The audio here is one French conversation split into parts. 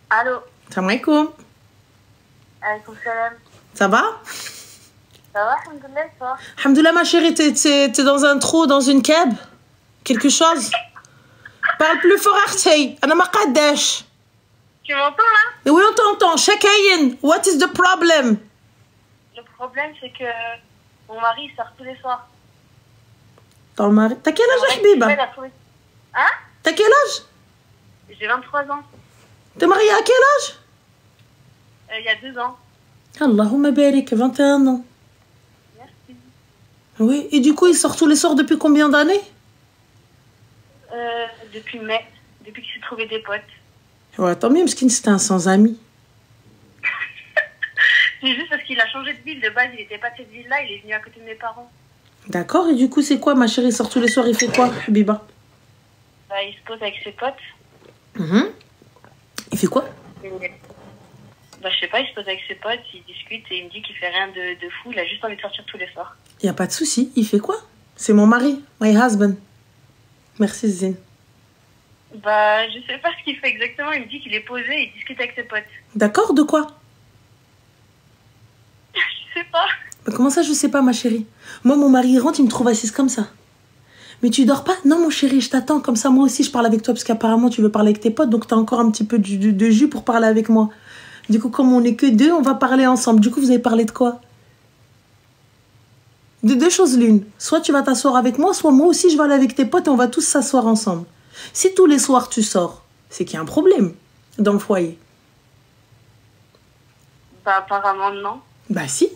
Allô. Salam alaikum. Alaikum salam. Ça va? Ça va, alhamdoulilah, toi? Alhamdoulilah, ma chérie, t'es dans un trou, dans une cab? Quelque chose? Parle plus fort, Artei. Ana ma qaddash. Tu m'entends là? Oui, on t'entend. Shakayin. What is the problem? Le problème, c'est que mon mari il sort tous les soirs. Ton mari. T'as quel âge, Habiba? Hein? T'as quel âge? J'ai 23 ans. T'es mariée à quel âge? Il y a 2 ans. Allahumma barik, 21 ans. Merci. Oui, et du coup, il sort tous les soirs depuis combien d'années? Depuis mai. Depuis qu'il s'est trouvé des potes. Ouais, tant mieux, parce qu'il c'était un sans-amis. C'est juste parce qu'il a changé de ville. De base, il n'était pas de cette ville-là. Il est venu à côté de mes parents. D'accord, et du coup, c'est quoi, ma chérie? Il sort tous les soirs, il fait quoi, Habiba? Bah, il se pose avec ses potes. Il fait quoi? Bah, je sais pas, il se pose avec ses potes, il discute et il me dit qu'il fait rien de fou. Il a juste envie de sortir tous les soirs. Il n'y a pas de souci, il fait quoi? C'est mon mari, my husband. Merci, Zine. Bah, je sais pas ce qu'il fait exactement. Il me dit qu'il est posé et il discute avec ses potes. D'accord, de quoi? Je sais pas. Mais comment ça, je sais pas, ma chérie? Moi, mon mari, il rentre, il me trouve assise comme ça. Mais tu dors pas? Non, mon chéri, je t'attends. Comme ça, moi aussi, je parle avec toi, parce qu'apparemment, tu veux parler avec tes potes, donc t'as encore un petit peu de jus pour parler avec moi. Du coup, comme on n'est que deux, on va parler ensemble. Du coup, vous avez parlé de quoi? De deux choses l'une. Soit tu vas t'asseoir avec moi, soit moi aussi, je vais aller avec tes potes et on va tous s'asseoir ensemble. Si tous les soirs, tu sors, c'est qu'il y a un problème dans le foyer. Bah, apparemment, non. Bah si.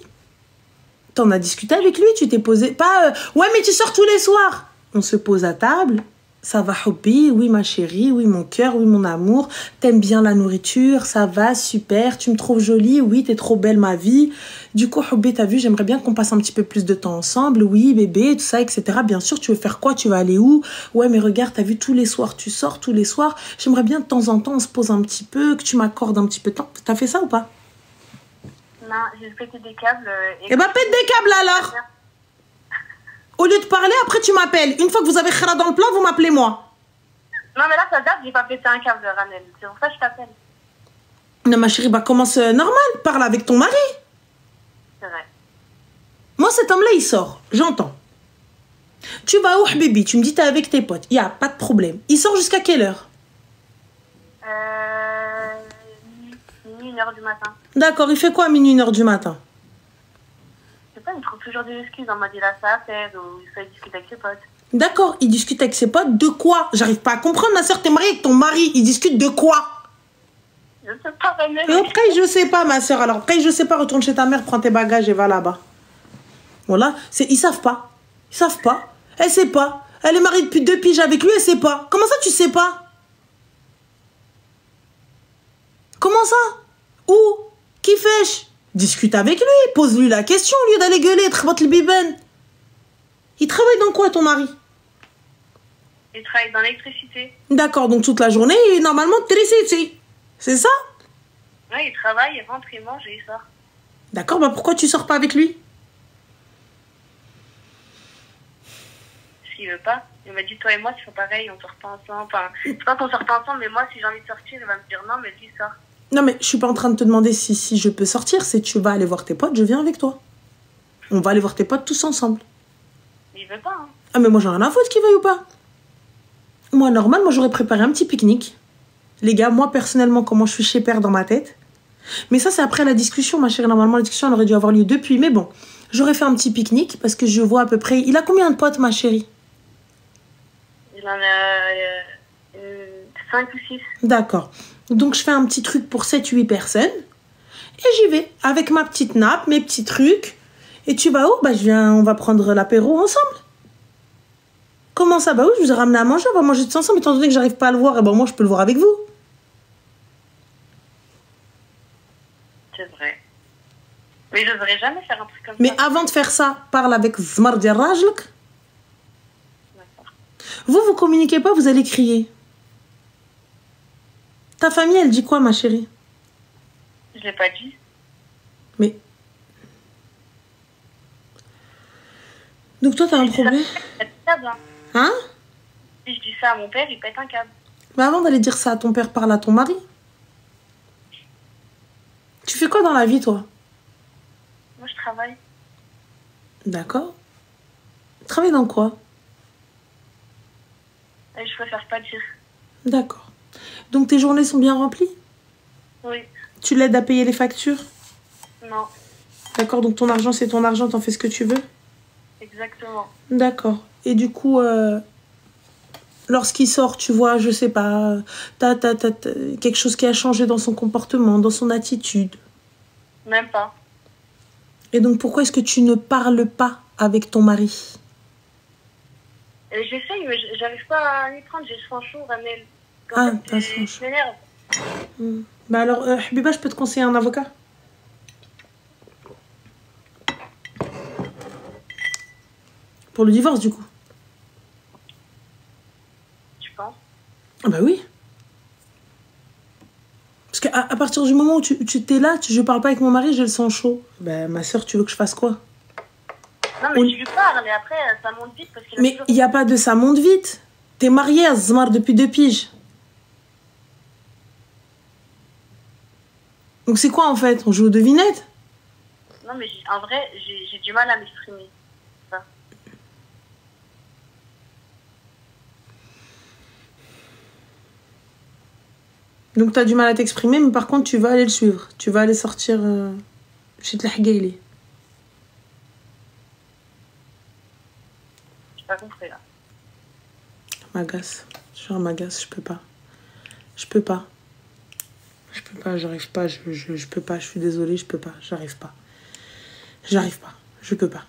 T'en as discuté avec lui, tu t'es posé... Pas, ouais, mais tu sors tous les soirs. On se pose à table. Ça va, Hobby? Oui, ma chérie. Oui, mon cœur. Oui, mon amour. T'aimes bien la nourriture? Ça va, super. Tu me trouves jolie? Oui, t'es trop belle, ma vie. Du coup, Hobby, t'as vu, j'aimerais bien qu'on passe un petit peu plus de temps ensemble. Oui, bébé, tout ça, etc. Bien sûr, tu veux faire quoi? Tu vas aller où? Ouais, mais regarde, t'as vu, tous les soirs, tu sors tous les soirs. J'aimerais bien de temps en temps, on se pose un petit peu, que tu m'accordes un petit peu de temps. T'as fait ça ou pas? Non, j'ai pété des câbles. Eh ben, pète des câbles alors! Au lieu de parler, après tu m'appelles. Une fois que vous avez khara dans le plat, vous m'appelez moi. Non, mais là, ça date, j'ai pas pété un câble, Ranel. C'est pour ça que je t'appelle. Non, ma chérie, bah commence normal. Parle avec ton mari. C'est vrai. Moi, cet homme-là, il sort. J'entends. Tu vas où, Habibi? Tu me dis t'es avec tes potes. Il n'y a pas de problème. Il sort jusqu'à quelle heure? Minuit, 1h du matin. D'accord, il fait quoi à minuit, 1h du matin? Je sais pas, il trouve toujours des excuses. On m'a dit là, ça à faire, ou il fait discuter avec ses potes. D'accord, il discute avec ses potes. De quoi? J'arrive pas à comprendre, ma soeur. T'es mariée avec ton mari. Il discute de quoi? Je sais pas, Ranel. Et après, je sais pas, ma soeur. Alors, après, je sais pas, retourne chez ta mère, prends tes bagages et va là-bas. Voilà, ils savent pas. Ils savent pas. Elle sait pas. Elle est mariée depuis 2 piges avec lui, elle sait pas. Comment ça, tu sais pas? Comment ça? Où? Qui fait? Discute avec lui, pose-lui la question au lieu d'aller gueuler, trebote le biben. Il travaille dans quoi, ton mari? Il travaille dans l'électricité. D'accord, donc toute la journée, il est normalement ici. C'est ça? Ouais, il travaille, il rentre, il mange et il sort. D'accord, bah pourquoi tu sors pas avec lui? Parce qu'il veut pas. Il m'a dit, toi et moi, tu fais pareil, on sort pas ensemble. Enfin, c'est pas qu'on sort pas ensemble, mais moi, si j'ai envie de sortir, il va me dire non, mais lui, il sort. Non, mais je suis pas en train de te demander si je peux sortir. C'est tu vas aller voir tes potes, je viens avec toi. On va aller voir tes potes tous ensemble. Il veut pas, hein. Ah, mais moi, j'ai rien à foutre qu'il veuille ou pas. Moi, normal, moi, j'aurais préparé un petit pique-nique. Les gars, moi, personnellement, comment je suis chez père dans ma tête. Mais ça, c'est après la discussion, ma chérie. Normalement, la discussion, elle aurait dû avoir lieu depuis. Mais bon, j'aurais fait un petit pique-nique parce que je vois à peu près... Il a combien de potes, ma chérie? Il en a 5 ou 6. D'accord. Donc, je fais un petit truc pour 7-8 personnes. Et j'y vais avec ma petite nappe, mes petits trucs. Et tu vas où? Bah, on va prendre l'apéro ensemble. Comment ça? Bah oui, je vous ai ramené à manger, on va manger tous ensemble. Étant donné que j'arrive pas à le voir, et ben moi, je peux le voir avec vous. C'est vrai. Mais je n'oserais jamais faire un truc comme Mais ça. avant de faire ça, parle avec Zmar Rajlk. D'accord. Vous communiquez pas, vous allez crier. Ta famille, elle dit quoi, ma chérie? Je l'ai pas dit. Mais... Donc toi, t'as un problème? Hein? Si je dis ça à mon père, il pète un câble. Mais avant d'aller dire ça à ton père, parle à ton mari. Tu fais quoi dans la vie, toi? Moi, je travaille. D'accord. Tu travailles dans quoi? Et je préfère pas dire. D'accord. Donc tes journées sont bien remplies? Oui. Tu l'aides à payer les factures? Non. D'accord, donc ton argent, c'est ton argent, t'en fais ce que tu veux? Exactement. D'accord. Et du coup, lorsqu'il sort, tu vois, je sais pas, t'as quelque chose qui a changé dans son comportement, dans son attitude. Même pas. Et donc, pourquoi est-ce que tu ne parles pas avec ton mari? Et j'essaye, mais j'arrive pas à y prendre. J'ai le sang chaud, Ramel. Ah, t'as le sang chaud. Je m'énerve. Bah alors, Habiba, je peux te conseiller un avocat? Pour le divorce, du coup. Tu penses? Ah bah oui. Parce qu'à partir du moment où tu t'es là, je parle pas avec mon mari, j'ai le sang chaud. Bah ma soeur, tu veux que je fasse quoi? Non, mais tu lui parles et après, ça monte vite parce qu'il a Mais toujours... il n'y a pas de ça monte vite. T'es mariée à Zmar depuis 2 piges. Donc c'est quoi en fait? On joue aux devinettes? Non, mais en vrai, j'ai du mal à m'exprimer. Ça. Donc t'as du mal à t'exprimer, mais par contre tu vas aller le suivre. Tu vas aller sortir chez Tlahgaili. J'ai pas compris là. M'agace. Genre m'agace, je peux pas. Je peux pas. Je peux pas, j'arrive pas, je peux pas, je suis désolée, je peux pas, j'arrive pas. J'arrive pas, je peux pas.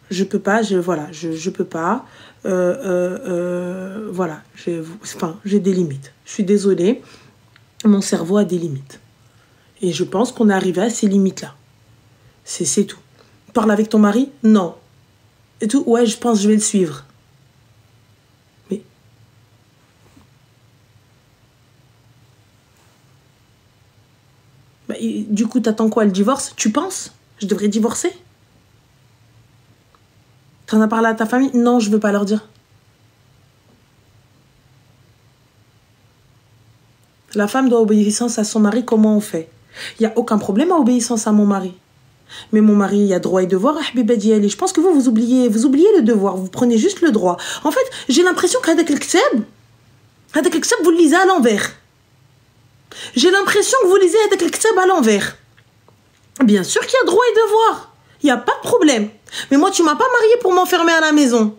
Je peux pas, voilà, je peux pas. Voilà, j'ai des limites. Je suis désolée, mon cerveau a des limites. Et je pense qu'on est arrivé à ces limites-là. C'est tout. Parle avec ton mari? Non. Et tout? Ouais, je pense que je vais le suivre. Mais... Bah, du coup, t'attends quoi, le divorce? Tu penses? Je devrais divorcer? T'en as parlé à ta famille? Non, je veux pas leur dire. La femme doit obéissance à son mari, comment on fait? Il n'y a aucun problème à obéissance à mon mari. Mais mon mari, il y a droit et devoir à Habiba Diali. Je pense que vous oubliez le devoir. Vous prenez juste le droit. En fait, j'ai l'impression qu'avec le ktab, vous le lisez à l'envers. J'ai l'impression que vous lisez avec le ktab à l'envers. Bien sûr qu'il y a droit et devoir. Il n'y a pas de problème. Mais moi, tu m'as pas mariée pour m'enfermer à la maison.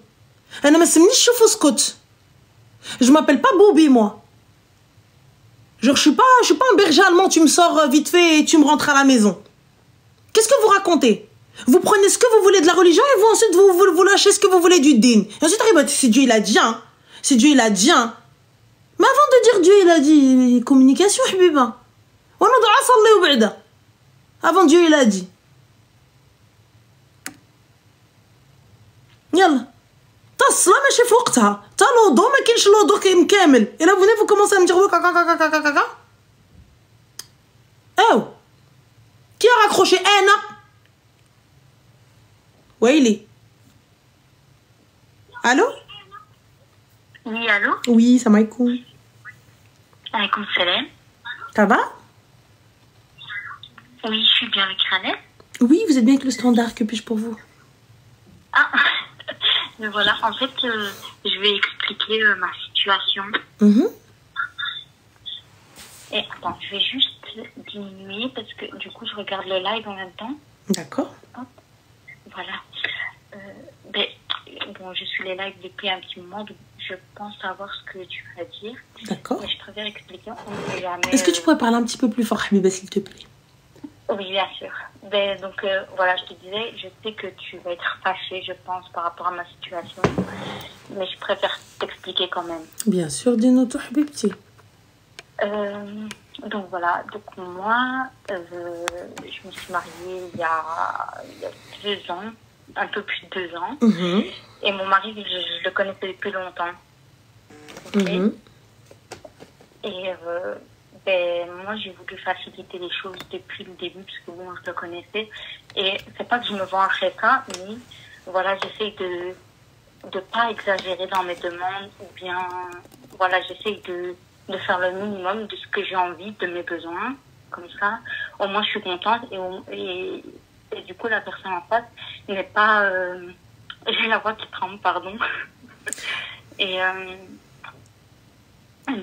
Je m'appelle pas Bobby, moi. Genre, je suis pas un berger allemand, tu me sors vite fait et tu me rentres à la maison. Qu'est-ce que vous racontez? Vous prenez ce que vous voulez de la religion et vous ensuite vous lâchez ce que vous voulez du din. Et ensuite, c'est Dieu, il a dit, hein. C'est Dieu, il a dit, hein. Mais avant de dire Dieu, il a dit communication, Habiba. Avant Dieu, il a dit. Yalla. تصلا ماشي في وقتها تا لوضو ما كاينش لوضو كامل et là vous commencez à me dire oh qui a raccroché Anna Waili allô Oui, allô? oui salam alaikum Alaykoum salam. ça va Oui, je suis bien avec Ranel. oui vous êtes bien avec le standard, que puis-je pour vous? Ah, mais voilà, en fait, je vais expliquer ma situation. Et attends, je vais juste diminuer parce que du coup, je regarde le live en même temps. D'accord. Voilà. Bon, je suis les lives depuis un petit moment, donc je pense savoir ce que tu vas dire. D'accord. Mais je préfère expliquer. On ne jamais, est-ce que tu pourrais parler un petit peu plus fort, Habiba, s'il te plaît? Oui, bien sûr. Donc, voilà, je te disais, je sais que tu vas être fâchée, je pense, par rapport à ma situation. Mais je préfère t'expliquer quand même. Bien sûr, dis-nous tout, Habibti. Donc, voilà. Donc, moi, je me suis mariée il y a 2 ans, un peu plus de 2 ans. Et mon mari, je le connaissais depuis longtemps. Okay. Et moi, j'ai voulu faciliter les choses depuis le début, parce que bon, je le connaissais. Et c'est pas que je me vends après ça, mais voilà, j'essaie de pas exagérer dans mes demandes, ou bien, voilà, j'essaie de faire le minimum de ce que j'ai envie, de mes besoins. comme ça, au moins je suis contente et du coup la personne en face n'est pas... j'ai la voix qui tremble, pardon. et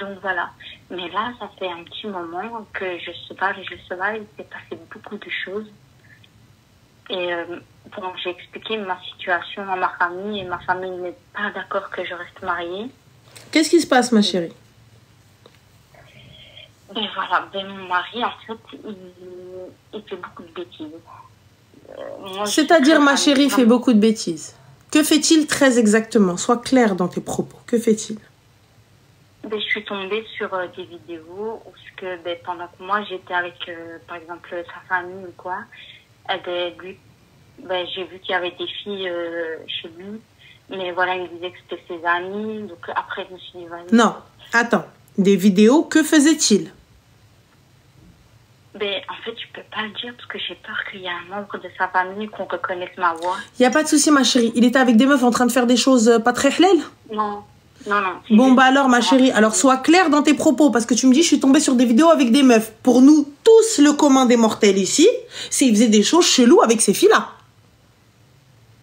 donc voilà. Mais là, ça fait un petit moment que je se bats, il s'est passé beaucoup de choses. Et bon, j'ai expliqué ma situation à ma famille et ma famille n'est pas d'accord que je reste mariée. Qu'est-ce qui se passe, ma chérie? Ben voilà, mon mari, en fait, il fait beaucoup de bêtises. C'est-à-dire, ma chérie fait beaucoup de bêtises. Que fait-il très exactement? Sois claire dans tes propos. Que fait-il? Ben, je suis tombée sur des vidéos où pendant que moi j'étais avec, par exemple, sa famille ou quoi, lui, j'ai vu qu'il y avait des filles chez lui, mais voilà, il me disait que c'était ses amis, donc après je me suis dit... Non, attends, des vidéos, que faisait-il? En fait, je peux pas le dire parce que j'ai peur qu'il y ait un membre de sa famille qu'on reconnaisse ma voix. Il n'y a pas de souci, ma chérie. Il était avec des meufs en train de faire des choses pas très halal? Non, non, non. Bon, bah alors, ma chérie, alors sois claire dans tes propos parce que tu me dis, je suis tombée sur des vidéos avec des meufs. Pour nous, tous, le commun des mortels ici, c'est qu'il faisait des choses cheloues avec ces filles-là.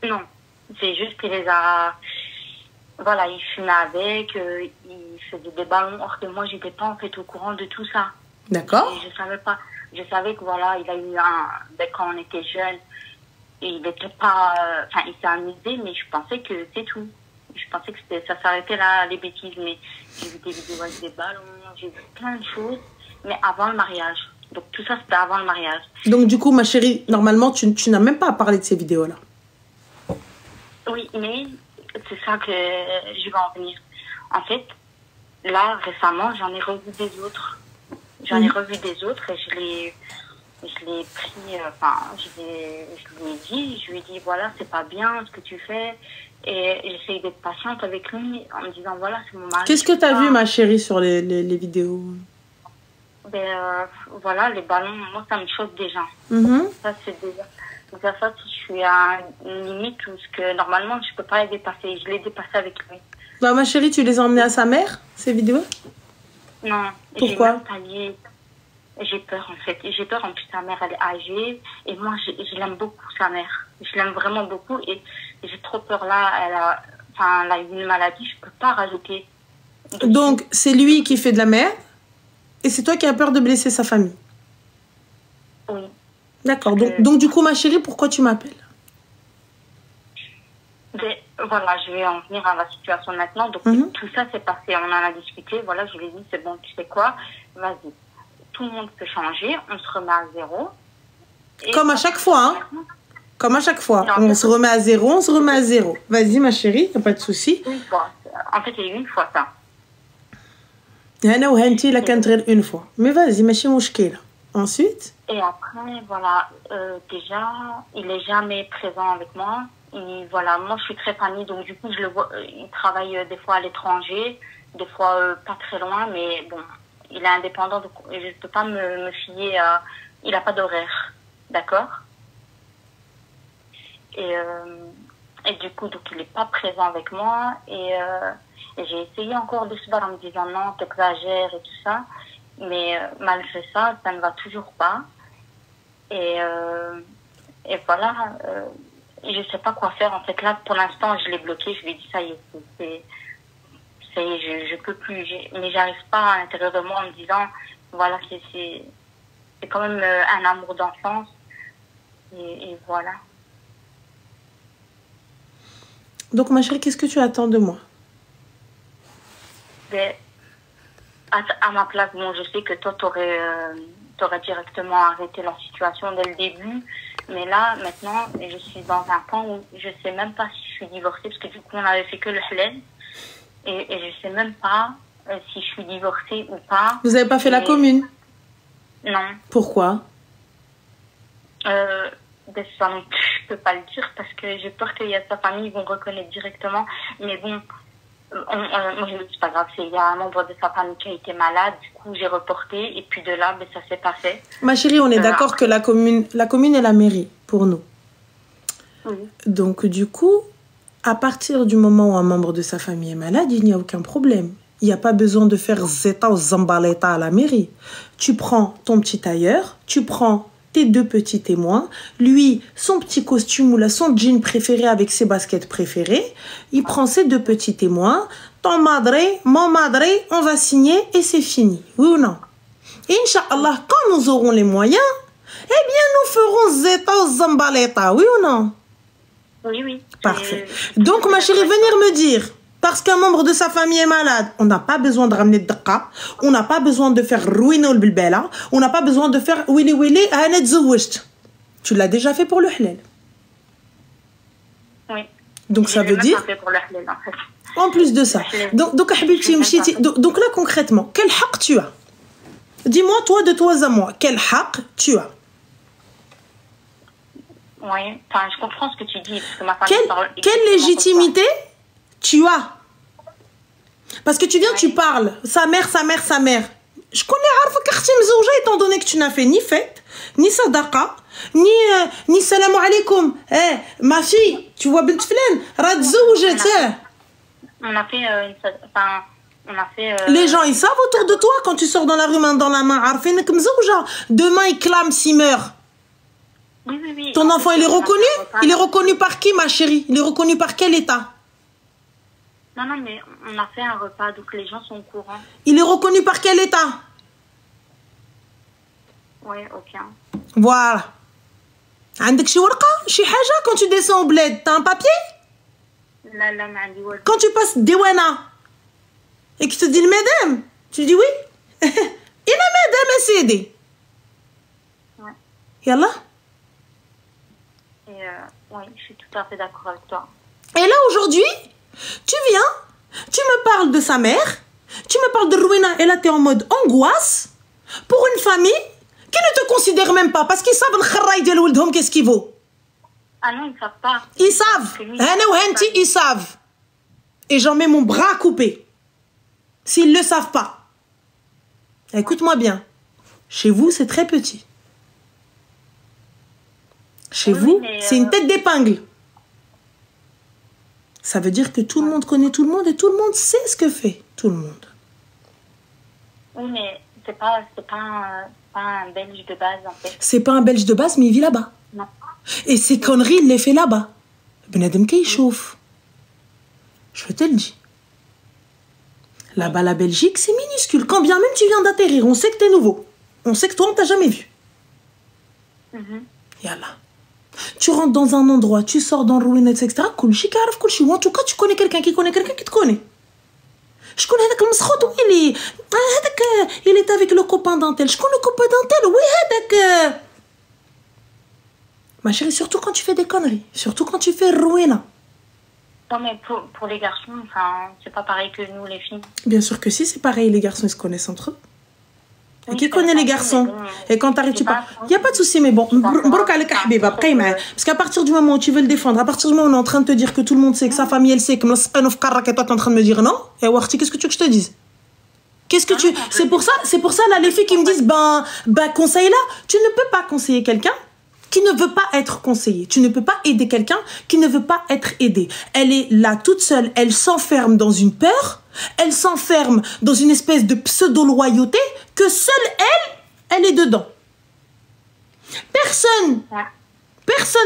Non, c'est juste qu'il les a... Voilà, il fumait avec, il faisait des ballons, or que moi, j'étais pas en fait au courant de tout ça. D'accord. Je savais pas. Je savais que voilà, il a eu quand on était jeunes, il n'était pas... Enfin, il s'est amusé, mais je pensais que c'est tout. Je pensais que ça s'arrêtait là, les bêtises, mais j'ai vu des vidéos avec des ballons, j'ai vu plein de choses, mais avant le mariage. Donc tout ça, c'était avant le mariage. Donc du coup, ma chérie, normalement, tu n'as même pas à parler de ces vidéos-là. Oui, mais c'est ça que je vais en venir. En fait, là, récemment, j'en ai revu des autres. J'en ai revu des autres et je l'ai pris, je lui ai dit, voilà, c'est pas bien ce que tu fais. Et j'essaye d'être patiente avec lui en me disant, voilà, c'est mon mari. Qu'est-ce que tu as vu, ma chérie, sur les vidéos? Voilà, les ballons, moi, ça me choque déjà. Ça, c'est déjà... Donc, ça, si je suis à une limite où normalement, je peux pas les dépasser. Je l'ai dépassé avec lui. Bah, ma chérie, tu les as emmenées à sa mère, ces vidéos? Non. Pourquoi? J'ai peur, en fait. J'ai peur, en plus, sa mère, elle est âgée. Et moi, je l'aime beaucoup, sa mère. Je l'aime vraiment beaucoup. Et j'ai trop peur, là. Elle a une maladie, je peux pas rajouter. Donc, c'est lui qui fait de la merde. Et c'est toi qui as peur de blesser sa famille? Oui. D'accord. Donc, du coup, ma chérie, pourquoi tu m'appelles? Voilà, je vais en venir à la situation maintenant. Donc, tout ça s'est passé. On en a discuté. Voilà, je lui ai dit, c'est bon, tu sais quoi? Vas-y. Tout le monde peut changer. On se remet à zéro. Comme à chaque fois, hein? Comme à chaque fois. On se remet à zéro, on se remet à zéro. Vas-y, ma chérie, y a pas de souci. Une fois. En fait, il y a eu une fois ça. Une fois. Mais vas-y, ماشي مشكلة. Ensuite? Et après, voilà, déjà, il est jamais présent avec moi. Voilà, moi, je suis très famille, donc du coup, je le vois, il travaille des fois à l'étranger, des fois pas très loin, mais bon, il est indépendant, donc je ne peux pas me fier à... Il n'a pas d'horaire, d'accord? Et du coup, donc, il n'est pas présent avec moi, et j'ai essayé encore de se battre en me disant non, t'exagères et tout ça, mais malgré ça, ça ne va toujours pas. Et voilà, je sais pas quoi faire. En fait, là, pour l'instant, je l'ai bloqué. Je lui ai dit, ça y est, je peux plus. Mais j'arrive pas à l'intérieur de moi en me disant, voilà, c'est quand même un amour d'enfance. Et voilà. Donc, ma chérie, qu'est-ce que tu attends de moi? À ma place, bon, je sais que toi, t'aurais directement arrêté la situation dès le début. Mais là, maintenant, je suis dans un point où je sais même pas si je suis divorcée, parce que du coup, on avait fait que le halal. Et je sais même pas si je suis divorcée ou pas. Vous avez pas fait la commune? Non. Pourquoi? Ça non plus, je peux pas le dire, parce que j'ai peur qu'il y a sa famille, ils vont reconnaître directement. Mais bon, moi, je me dis, c'est pas grave, il y a un membre de sa famille qui a été malade, du coup, j'ai reporté, et puis de là, ça s'est pas fait. Ma chérie, on est d'accord que la commune est la mairie, pour nous. Oui. Donc, du coup, à partir du moment où un membre de sa famille est malade, il n'y a aucun problème. Il n'y a pas besoin de faire zeta ou zambaleta à la mairie. Tu prends ton petit tailleur, tu prends tes 2 petits témoins, lui, son petit costume ou son jean préféré avec ses baskets préférées, il prend ses 2 petits témoins, ton madre, mon madre, on va signer et c'est fini. Oui ou non? Inch'Allah, quand nous aurons les moyens, eh bien, nous ferons zeta ou zambaleta. Oui ou non? Oui, oui. Parfait. Donc, ma chérie, venir me dire, parce qu'un membre de sa famille est malade, on n'a pas besoin de ramener de daqa, on n'a pas besoin de faire ruiner le bilbela, on n'a pas besoin de faire wili wili, tu l'as déjà fait pour le halal. Oui. Donc, ça veut dire... Pour le halal, en fait. En plus de ça. Donc là, concrètement, quel haq tu as? Dis-moi, toi, de toi à moi, quel haq tu as? Oui, enfin, je comprends ce que tu dis. Parce que ma famille parle quelle légitimité tu as? Parce que tu viens, tu parles. Sa mère, sa mère, sa mère. Je connais Arfa Kartim Zouja, étant donné que tu n'as fait ni fête, ni sadaqa, ni salam alaikum. Ma fille, tu vois Bint Flen, Rad Zouja, on a fait les gens, ils savent autour de toi quand tu sors dans la rue main dans la main. Arfinek Mzouja. Demain, il clame s'il meurt. Oui, oui, oui. Ton enfant, il est reconnu? Il est reconnu par qui, ma chérie? Il est reconnu par quel état? Non, non, mais on a fait un repas, donc les gens sont au courant. Il est reconnu par quel état? Oui, aucun. Voilà. عندك شي ورقة شي حاجة quand tu descends au bled t'as un papier? لا لا ما عندي والو. Quand tu passes Dewana et que tu te dis madame, tu dis oui. Il a madame Sidi. Ouais. Yallah. Et oui, je suis tout à fait d'accord avec toi. Et là aujourd'hui, tu viens, tu me parles de sa mère, tu me parles de Rouina et là tu es en mode angoisse pour une famille qui ne te considère même pas parce qu'ils savent le kharraï de l'ouldhom qu'est-ce qu'il vaut. Ah non, ils ne savent pas. Ils savent. Ils savent. Et j'en mets mon bras coupé. S'ils ne le savent pas. Écoute-moi bien. Chez vous, c'est très petit. Chez vous, c'est une tête d'épingle. Ça veut dire que tout le monde connaît tout le monde et tout le monde sait ce que fait tout le monde. Oui, mais c'est pas un Belge de base, en fait. C'est pas un Belge de base, mais il vit là-bas. Non. Et ces conneries, il les fait là-bas. Benadem qui chauffe. Je te le dis. Là-bas, la Belgique, c'est minuscule. Quand bien même tu viens d'atterrir, on sait que t'es nouveau. On sait que toi, on t'a jamais vu. Yallah. Tu rentres dans un endroit, tu sors dans le ruine, etc. Ou en tout cas, tu connais quelqu'un qui connaît quelqu'un qui te connaît. Je connais هذاك المسخوط ويلي هذاك il est avec le copain d'un tel. Je connais le copain d'un tel. Oui, هذاك. Ma chérie, surtout quand tu fais des conneries. Surtout quand tu fais ruina. Non, mais pour les garçons, enfin, c'est pas pareil que nous, les filles. Bien sûr que si, c'est pareil. Les garçons, ils se connaissent entre eux. Oui, qui connaît les garçons? Et quand t'arrives, tu parles. Il n'y a pas de souci, mais bon. Parce qu'à partir du moment où tu veux le défendre, à partir du moment où on est en train de te dire que tout le monde sait, que sa famille, elle sait, que toi, t'es en train de me dire non. Et Warti, qu'est-ce que tu veux que je te dise? Qu'est-ce que tu... C'est pour ça, là, les filles qui me disent, conseille là, tu ne peux pas conseiller quelqu'un qui ne veut pas être conseillé. Tu ne peux pas aider quelqu'un qui ne veut pas être aidé. Elle est là toute seule, elle s'enferme dans une peur, elle s'enferme dans une espèce de pseudo-loyauté que seule elle est dedans. Personne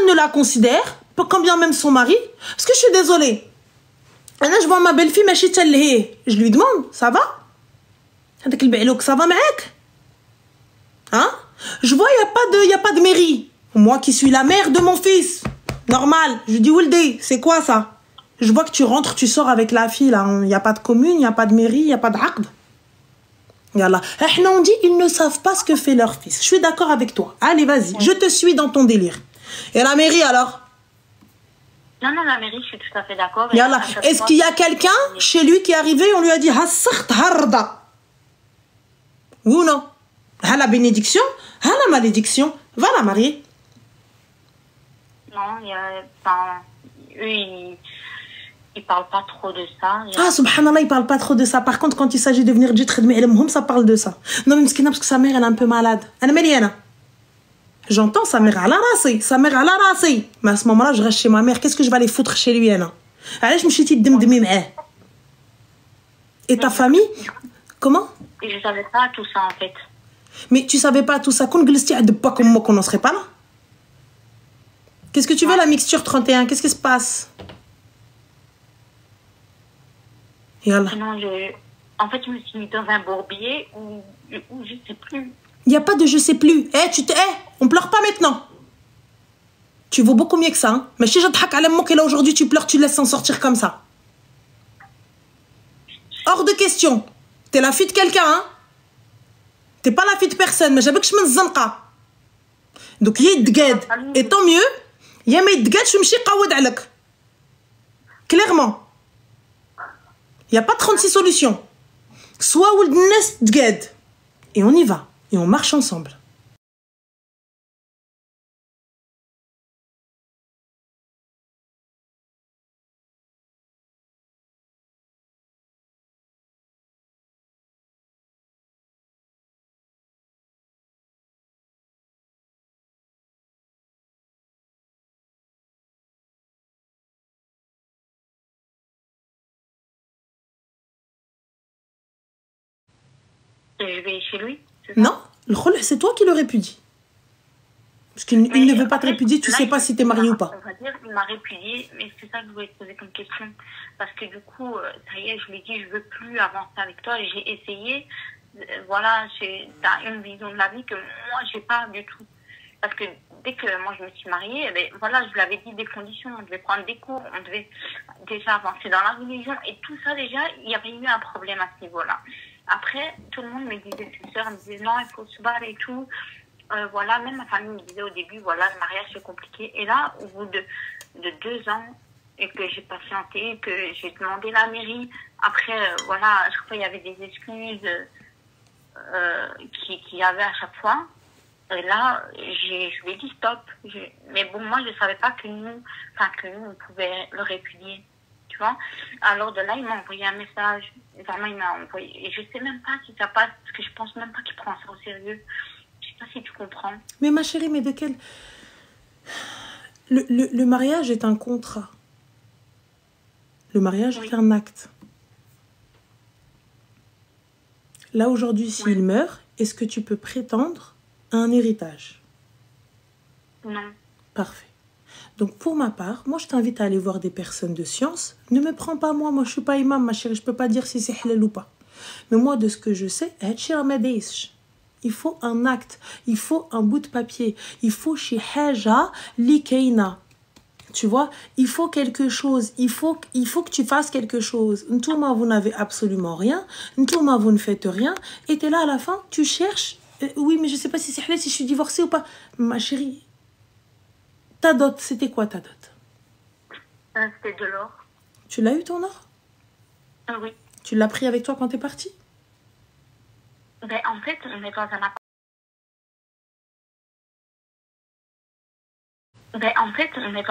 ne la considère, quand bien même son mari, parce que je suis désolée. Là, je vois ma belle-fille, je lui demande, ça va? Ça va, mec? Hein? Je vois, il n'y a pas de mairie. Moi qui suis la mère de mon fils, normal, je dis Oulde, c'est quoi ça? Je vois que tu rentres, tu sors avec la fille, là, il n'y a pas de commune, il n'y a pas de mairie, il n'y a pas de aqd. Yallah. On dit, ils ne savent pas ce que fait leur fils. Je suis d'accord avec toi. Allez, vas-y, je te suis dans ton délire. Et la mairie alors? Non, la mairie, je suis tout à fait d'accord. Yallah. Est-ce qu'il y a quelqu'un chez lui qui est arrivé, on lui a dit, Hassart harda? Ou non? Ha la bénédiction, ha la malédiction, va la marier. Non, eux, ils parlent pas trop de ça. Ah, subhanallah, ils parlent pas trop de ça. Par contre, quand il s'agit de venir ça parle de ça. Non, mais parce que sa mère, elle est un peu malade. Elle est mariée. J'entends sa mère à la rasée. Mais à ce moment-là, je reste chez ma mère. Qu'est-ce que je vais aller foutre chez lui, Anna? Allez, je me suis dit, Et ta famille? Comment? Et je savais pas tout ça en fait. Mais tu savais pas tout ça. Quand pas comme moi, qu'on n'en serait pas là. Qu'est-ce que tu veux, la mixture 31? Qu'est-ce qui se passe? Yallah. Sinon, en fait, je me suis mis dans un bourbier où je sais plus. Il n'y a pas de je sais plus. On pleure pas maintenant. Tu vaux beaucoup mieux que ça. Hein? Mais si je te à l'amour qu'elle a aujourd'hui, tu pleures, tu laisses s'en sortir comme ça. Hors de question. T'es la fille de quelqu'un, hein? T'es pas la fille de personne, mais j'avais que je me zanqa. Donc, yedged. Et tant mieux. يا ما يتقادش ومشي قود عليك. Clairement. Il n'y a pas 36 solutions. Soit ou le tgad. Et on y va. Et on marche ensemble. Et je vais chez lui. Non, le khol, c'est toi qui l'aurais pu dire. Parce qu'il ne veut pas te répudier, tu sais pas si t'es marié ou pas. On va dire, il m'a répudié, mais c'est ça que je voulais te poser comme question. Parce que du coup, ça y est, je lui ai dit, je veux plus avancer avec toi. Et j'ai essayé. Voilà, t'as une vision de la vie que moi, j'ai pas du tout. Parce que dès que moi, je me suis mariée, eh ben, voilà, je lui avais dit des conditions. On devait prendre des cours, on devait déjà avancer dans la religion. Et tout ça, déjà, il y avait eu un problème à ce niveau-là. Après, tout le monde me disait, ses sœurs me disaient, non, il faut se battre et tout. Voilà, même ma famille me disait au début, voilà, le mariage c'est compliqué. Et là, au bout de 2 ans, et que j'ai patienté, que j'ai demandé la mairie, après, voilà, à chaque fois il y avait des excuses qu'il y avait à chaque fois. Et là, je lui ai dit stop. Mais bon, moi, je savais pas que nous, on pouvait le répudier. Tu vois? Alors de là, il m'a envoyé un message. Vraiment, il m'a envoyé. Et je sais même pas si ça passe, parce que je pense même pas qu'il prend ça au sérieux. Je sais pas si tu comprends. Mais ma chérie, mais de quel... Le mariage est un contrat. Le mariage est un acte. Là, aujourd'hui, s'il meurt, est-ce que tu peux prétendre à un héritage? Non. Parfait. Donc, pour ma part, moi, je t'invite à aller voir des personnes de science. Ne me prends pas moi, je suis pas imam, ma chérie, je peux pas dire si c'est halal ou pas. Mais moi, de ce que je sais, il faut un acte, il faut un bout de papier, il faut shi haja li kaina. Tu vois, il faut quelque chose, il faut que tu fasses quelque chose. Ntouma, vous n'avez absolument rien, Ntouma, vous ne faites rien, et t'es là à la fin, tu cherches, oui, mais je sais pas si c'est halal, si je suis divorcée ou pas. Ma chérie, ta dot, c'était quoi ta dot? C'était de l'or. Tu l'as eu ton or? Oui. Tu l'as pris avec toi quand t'es partie? Ben, en fait, on est dans un appartement. Ben, en fait, on est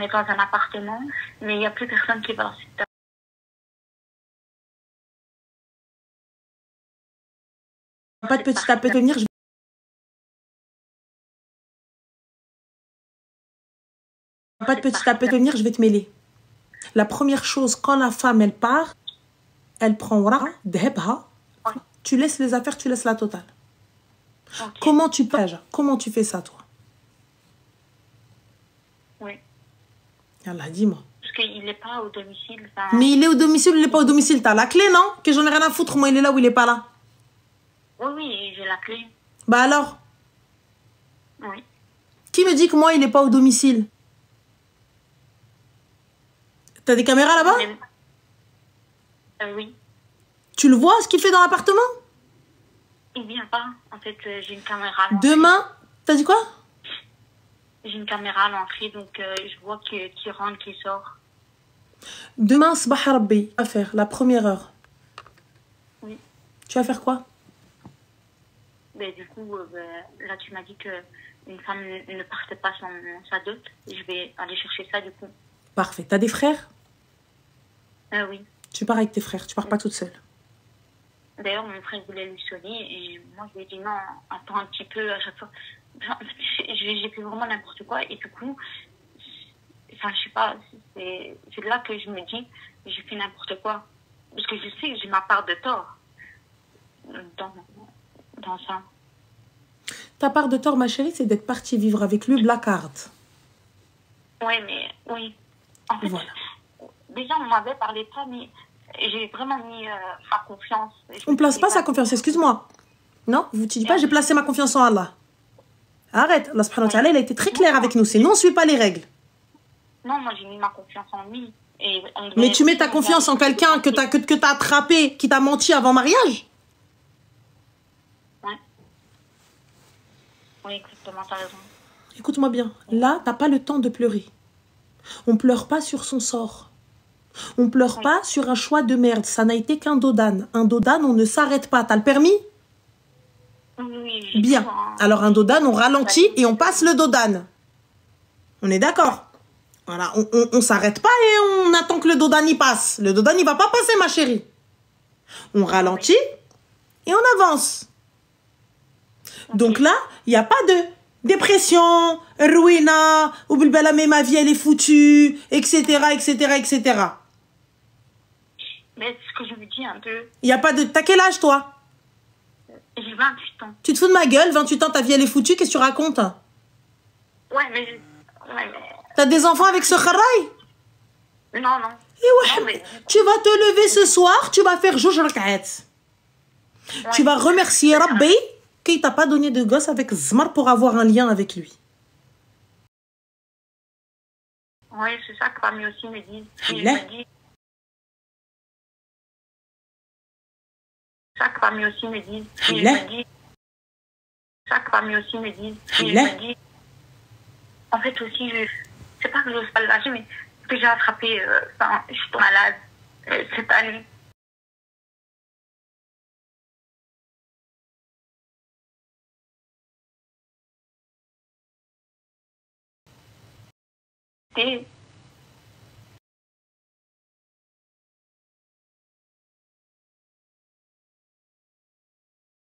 dans un appartement, mais il n'y a plus personne qui va. Pas de petit à petit venir. Pas de petit à petit venir, je vais te mêler. La première chose, quand la femme, elle part, elle prend dhebha, tu laisses les affaires, tu laisses la totale. Okay. Comment tu fais ça, toi? Oui. Allah, dis-moi. Parce qu'il n'est pas au domicile. Ça... Mais il est au domicile ou il n'est pas au domicile? T'as la clé, non? Que j'en ai rien à foutre, moi, il est là ou il n'est pas là? Oui, j'ai la clé. Bah alors? Oui. Qui me dit que moi, il n'est pas au domicile? T'as des caméras là-bas? Oui. Tu le vois, ce qu'il fait dans l'appartement? Il vient pas. En fait, j'ai une caméra. Demain, t'as dit quoi? J'ai une caméra à l'entrée, donc je vois qu'il rentre, qu'il sort. Demain, Sabah Rabbi, tu vas faire la première heure. Oui. Tu vas faire quoi? Ben, du coup, là, tu m'as dit qu'une femme ne partait pas sans sa dot. Je vais aller chercher ça, du coup. Parfait. T'as des frères? Oui. Tu pars avec tes frères, tu pars pas toute seule. D'ailleurs, mon frère voulait lui sonner et moi, je lui ai dit non, attends un petit peu à chaque fois. Enfin, j'ai fait vraiment n'importe quoi et du coup, enfin, je sais pas, c'est là que je me dis, j'ai fait n'importe quoi. Parce que je sais que j'ai ma part de tort dans ça. Ta part de tort, ma chérie, c'est d'être partie vivre avec lui Blackard. Oui, mais oui. En fait, voilà. Déjà, on m'avait parlé de ça, mais j'ai vraiment mis ma confiance. On ne place pas sa confiance, excuse-moi. Non, vous ne dites pas, j'ai placé ma confiance en Allah. Arrête, Allah subhanahu wa ta'ala, il a été très clair avec nous. C'est non, on ne suit pas les règles. Non, moi j'ai mis ma confiance en lui. Mais tu mets ta confiance en quelqu'un que t'as attrapé, qui t'a menti avant mariage? Ouais. Oui, exactement, t'as raison. Écoute-moi bien, là, t'as pas le temps de pleurer. On pleure pas sur son sort. On pleure pas sur un choix de merde. Ça n'a été qu'un dodane. Un dodane, on ne s'arrête pas. T'as le permis? Oui. Bien. Alors un dodane, on ralentit et on passe le dodane. On est d'accord? Voilà, on s'arrête pas et on attend que le dodane y passe. Le dodane, il va pas passer, ma chérie. On ralentit et on avance. Donc là, il n'y a pas de dépression, ruina, ou mais ma vie, elle est foutue, etc., etc., etc. Mais c'est ce que je me dis un peu. Il n'y a pas de... T'as quel âge, toi? J'ai 28 ans. Tu te fous de ma gueule? 28 ans, ta vie, elle est foutue, qu'est-ce que tu racontes? Ouais, mais... T'as des enfants avec ce kharaï? Non, non. Et ouais, tu vas te lever ce soir, tu vas faire jouj rak'at. Tu vas remercier Rabbi qu'il t'a pas donné de gosse avec Zmar pour avoir un lien avec lui. Oui, c'est ça que parmi aussi me disent. Ça que parmi aussi me disent. Ça que parmi aussi me disent. En fait aussi, c'est pas que je n'ose pas le lâcher, mais que j'ai attrapé, je suis tombée malade cette année.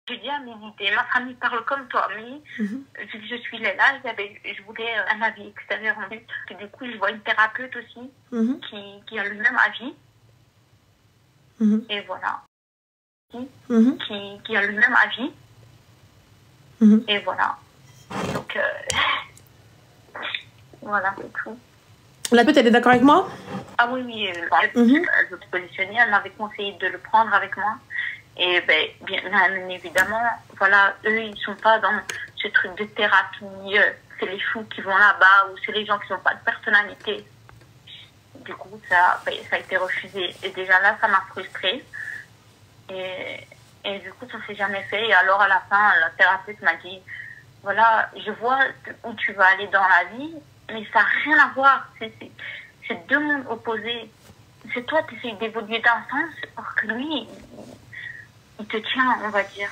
Je dis à méditer. Ma famille parle comme toi, mais vu que je suis là, je voulais un avis extérieur en plus. Et du coup, je vois une thérapeute aussi qui a le même avis. Et voilà. Qui a le même avis. Et voilà. Donc, voilà, c'est tout. La tête, elle est d'accord avec moi? Ah oui, oui. Elle veut se positionner. Elle m'avait conseillé de le prendre avec moi. Et bien évidemment, voilà, eux, ils ne sont pas dans ce truc de thérapie. C'est les fous qui vont là-bas ou c'est les gens qui n'ont pas de personnalité. Du coup, ça a été refusé. Et déjà là, ça m'a frustrée. Et du coup, ça ne s'est jamais fait. Et alors, à la fin, la thérapeute m'a dit, voilà, je vois où tu vas aller dans la vie, mais ça n'a rien à voir. C'est deux mondes opposés. C'est toi qui essaies d'évoluer d'un sens, alors que lui... il te tient, on va dire.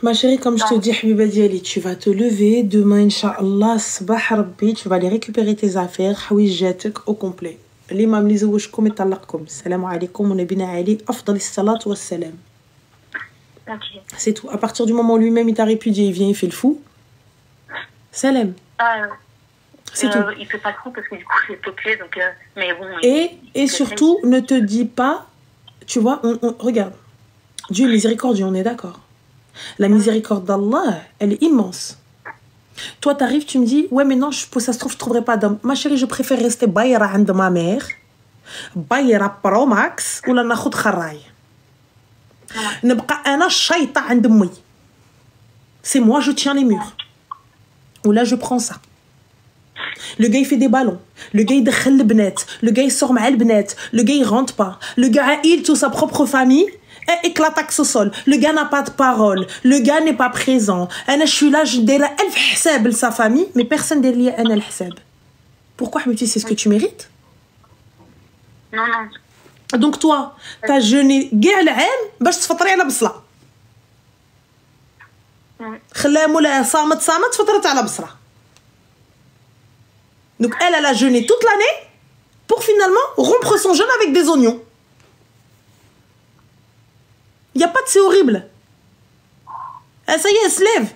Ma chérie, comme je te dis, Habiba Diali, tu vas te lever demain, Inch'Allah, Sabah Rabbi, tu vas aller récupérer tes affaires, hawijatek au complet. L'imam li zawajkom et talaqkom. Salam alaikum, wa nabina ali, afdal salat wa salam. C'est tout. À partir du moment où lui-même il t'a répudié, il vient, il fait le fou. Salam. C'est tout. Il fait pas le fou parce que du coup, c'est peuplé, donc... mais bon... Et surtout, ne te dis pas... Tu vois, regarde. Dieu est miséricordieux, on est d'accord. La miséricorde d'Allah, elle est immense. Toi, t'arrives, tu me dis, ouais, mais non, ça se trouve, je trouverai pas d'homme. Ma chérie, je préfère rester bayra عند ma mère, bayra pro max, ou la nakhud kharray. نبقى أنا الشيطة عند أمي. C'est moi, je tiens les murs. Ou là, je prends ça. Le gars, il fait des ballons. Le gars, il دخل البنات. Le gars, il sort مع البنات. Le gars, il rentre pas. Le gars, il tue sa propre famille. Et éclataxe au sol. Le gars n'a pas de parole. Le gars n'est pas présent. Je suis là, je dis là, elle fait sa famille, mais personne n'est lié à elle. Pourquoi, Hamiti, c'est ce que tu mérites? Non, non. Donc toi, t'as jeûné كاع العام باش تفطري على بصلة. خلاها مولاها صامت فطرت على بصرة. Donc elle a jeûné toute l'année pour finalement rompre son jeûne avec des oignons. Il n'y a pas de c'est horrible. Ça y est, elle se lève.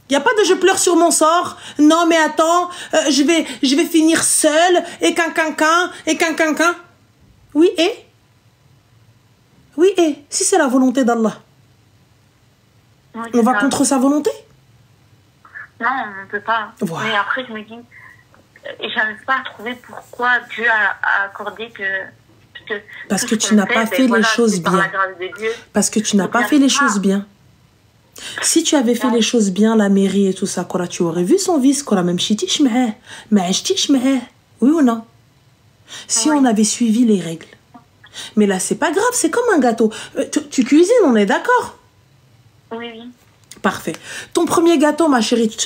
Il n'y a pas de je pleure sur mon sort. Non mais attends, je vais finir seule et quinquinquin. Oui, et? Oui, et? Si c'est la volonté d'Allah, Oui, on va ça. contre sa volonté? Non, on ne peut pas. Voilà. Mais après, je me dis, j'arrive pas à trouver pourquoi Dieu a accordé que... Parce que tout ce tu qu'on n'as pas fait voilà, les choses c'est par bien. la grâce de Dieu. Parce que tu n'as Donc, pas fait j'arrive les pas. choses bien. Si tu avais fait Non. les choses bien, la mairie et tout ça, Kora, tu aurais vu son vice, Kora, même chitish معاه, ما عشتيش معاه. Oui ou non? Si Oui. on avait suivi les règles. Mais là, c'est pas grave, c'est comme un gâteau. Tu cuisines, on est d'accord? Oui, oui. Parfait. Ton premier gâteau, ma chérie, tout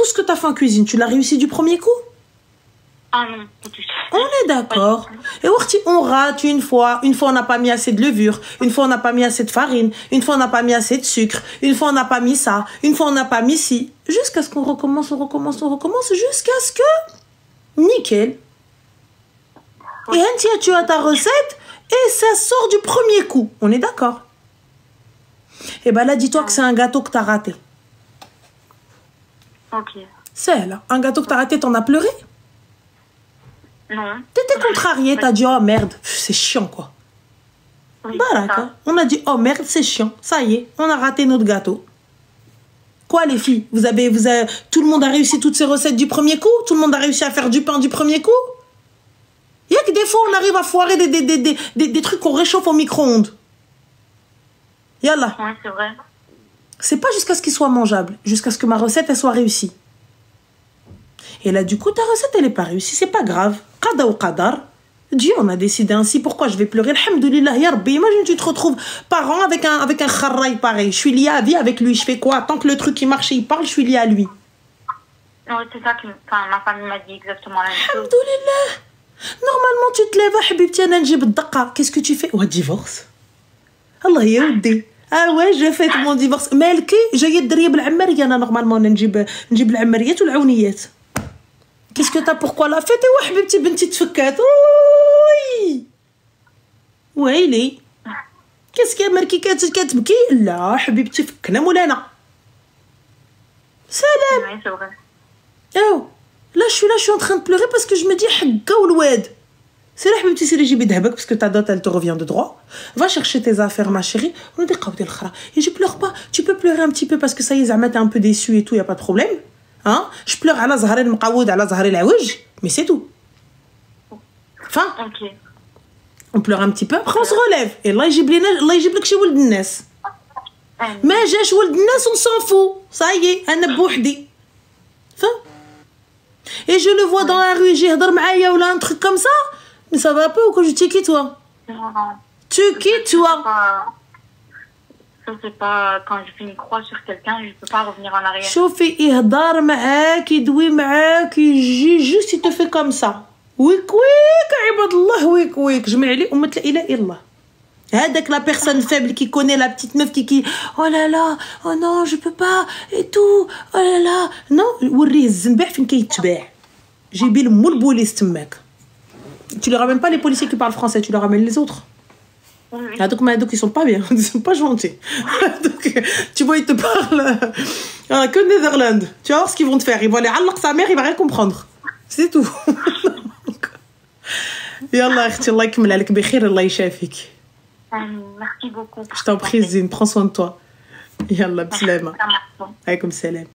ce que tu as fait en cuisine, tu l'as réussi du premier coup? Ah non, pas du tout. On est d'accord. Et on rate une fois on n'a pas mis assez de levure, une fois on n'a pas mis assez de farine, une fois on n'a pas mis assez de sucre, une fois on n'a pas mis ça, une fois on n'a pas mis ci. Jusqu'à ce qu'on recommence, jusqu'à ce que... Nickel. Et Hentia, tu as ta recette et ça sort du premier coup. On est d'accord? Et ben là, dis-toi que c'est un gâteau que tu as raté. Ok. C'est là. Un gâteau que tu as raté, t'en as pleuré? Non. T'étais contrarié, t'as dit oh merde, c'est chiant quoi. Oui, Baraka. On a dit oh merde, c'est chiant. Ça y est, on a raté notre gâteau. Quoi les filles, vous avez, tout le monde a réussi toutes ces recettes du premier coup? Tout le monde a réussi à faire du pain du premier coup? Il y a que des fois on arrive à foirer des trucs qu'on réchauffe au micro-ondes. Yallah. Oui, c'est vrai. C'est pas jusqu'à ce qu'il soit mangeable, jusqu'à ce que ma recette elle soit réussie. Et là du coup ta recette elle est pas réussie, c'est pas grave. Qada ou qadar. Dieu on a décidé ainsi, pourquoi je vais pleurer? Alhamdoulilah ya Rabbi. Imagine tu te retrouves par an avec un kharraï pareil. Je suis liée à vie avec lui, je fais quoi? Tant que le truc il marche et il parle, je suis liée à lui. Oui, c'est ça que ma famille m'a dit exactement la même chose. Alhamdoulilah. Normalement tu te lèves, habibti ana njib ad-daqqa. Qu'est-ce que tu fais? Ouais, divorce. Allah yaoudi. Ah ouais, je fête mon divorce. مالكي جايه الدريه بالعماريه انا نورمالمون نجيب العماريات والعونيات. Qu'est-ce que t'as pourquoi la fête? Ouais حبيبتي بنتي تفكات. وي ويلي. Qu'est-ce qu'il y a مركي كتبكي؟ لا حبيبتي فكنا مولانا. سلام. Oui, c'est vrai. Oh, là je suis en train de pleurer parce que je me dis حقا والواد. C'est là حبيبتي سيري جيبي ذهبك parce que ta dot elle te revient de droit. Va chercher tes affaires ma chérie. On dit قاودي الخرا. Et je pleure pas. Tu peux pleurer un petit peu parce que ça y est زعما t'es un peu déçu et tout, y a pas de problème. Hein? Je pleure على ظهري المقود على ظهري العوج, mais c'est tout. Fin. Ok. On pleure un petit peu, après on se relève. Et الله يجيب لك شي ولد الناس. ما جاش ولد الناس on s'en fout. Ça y est, انا بوحدي. Fin. Et je le vois dans la rue, j'ai يهضر معايا ولا un truc comme ça. Mais ça va pas ou quoi? Je t'ai qui toi? Non. Tu qui toi? Je sais pas, quand je fais une croix sur quelqu'un, je peux pas revenir en arrière. شوفي يهضر معاك يدوي معاك يجي juste il te fait comme ça. ويك عباد الله ويك جمع عليه أمة لا إله إلا الله. هذاك la personne faible qui connaît la petite meuf qui oh là là oh non je peux pas et tout oh là là non وريه الزنباع فين كيتباع. جيبي لمو البوليس تماك. Tu ne ramènes pas les policiers qui parlent français, tu leur ramènes les autres. Oui. Ah, donc ils sont pas bien, ils sont pas gentils. Donc, tu vois, ils te parlent que Netherlands. Tu vas voir ce qu'ils vont te faire. Ils vont aller à sa mère, il va rien comprendre. C'est tout. Yallah, اختي الله يكملها لك بخير الله يشافيك. Merci beaucoup. Je t'en prie, Zine, prends soin de toi. Yallah, بسلامة. عليكم السلام.